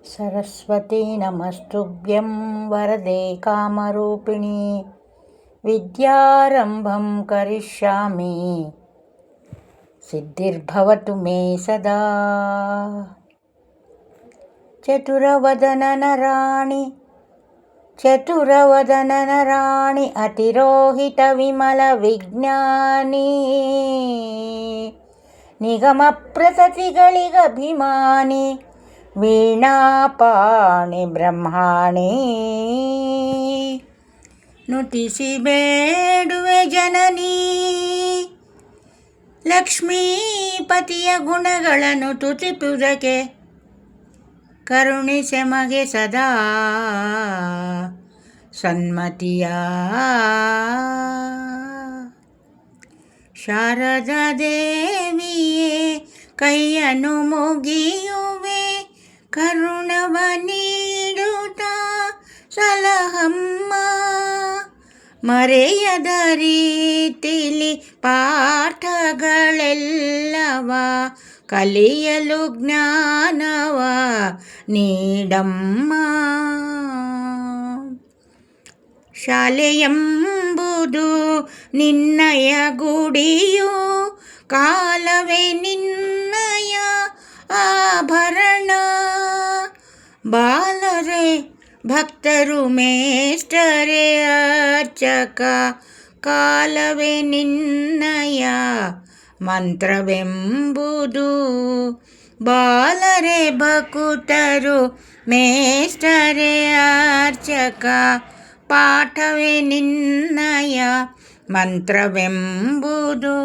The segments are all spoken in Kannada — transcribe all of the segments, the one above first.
सरस्वती नमस्तुभ्यं वरदे कामरूपिणी विद्यारम्भं करिष्यामि सिद्धिर्भवतु मे सदा। चतुरवदननराणि अतिरोहितविमलविज्ञानी निगमप्रसतिಗಳಿಗಭಿಮಾನಿ ವೀಣಾಪಾಣಿ ಬ್ರಹ್ಮಾಣಿ ನುತಿಸಿ ಬೇಡುವೆ ಜನನಿ ಲಕ್ಷ್ಮೀಪತಿಯ ಗುಣಗಳನ್ನು ತುತಿಪುರಕ್ಕೆ ಕರುಣಿಸೆ ಮಗೆ ಸದಾ ಸನ್ಮತಿಯ. ಶಾರದಾ ದೇವಿಯೇ ಕೈಯನ್ನು ಮುಗಿಯುವೆ ಕರುಣವ ನೀಡುತ್ತಾ ಸಲಹಮ್ಮ. ಮರೆಯದ ರೀತಿಲಿ ಪಾಠಗಳೆಲ್ಲವ ಕಲಿಯಲು ಜ್ಞಾನವ ನೀಡಮ್ಮ. ಶಾಲೆಯೆಂಬುದು ನಿನ್ನಯ ಗುಡಿಯು ಕಾಲವೇ ನಿನ್ನಯ ಆಭರಣ. ಬಾಲರೆ ಭಕ್ತರು ಮೇಷ್ಟರೇ ಅರ್ಚಕ ಕಾಲವೇ ನಿನ್ನಯ ಮಂತ್ರವೆಂಬುದು. ಬಾಲರೆ ಭಕುತರು ಮೇಷ್ಟರೇ ಅರ್ಚಕ ಪಾಠವೇ ನಿನ್ನಯ ಮಂತ್ರವೆಂಬುದು.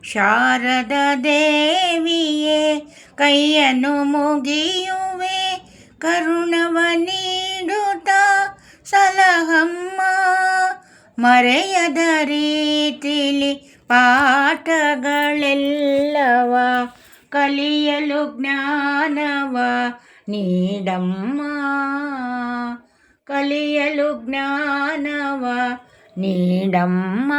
ಶಾರದಾ ದೇವಿಯೇ ಕೈಯನ್ನು ಮುಗಿಯುವೆ ಕರುಣವ ನೀಡುತ್ತಾ ಸಲಹಮ್ಮ. ಮರೆಯದ ರೀತಿಲಿ ಪಾಠಗಳೆಲ್ಲವ ಕಲಿಯಲು ಜ್ಞಾನವ ನೀಡಮ್ಮ. ಕಲಿಯಲು ಜ್ಞಾನವ ನೀಡಮ್ಮ.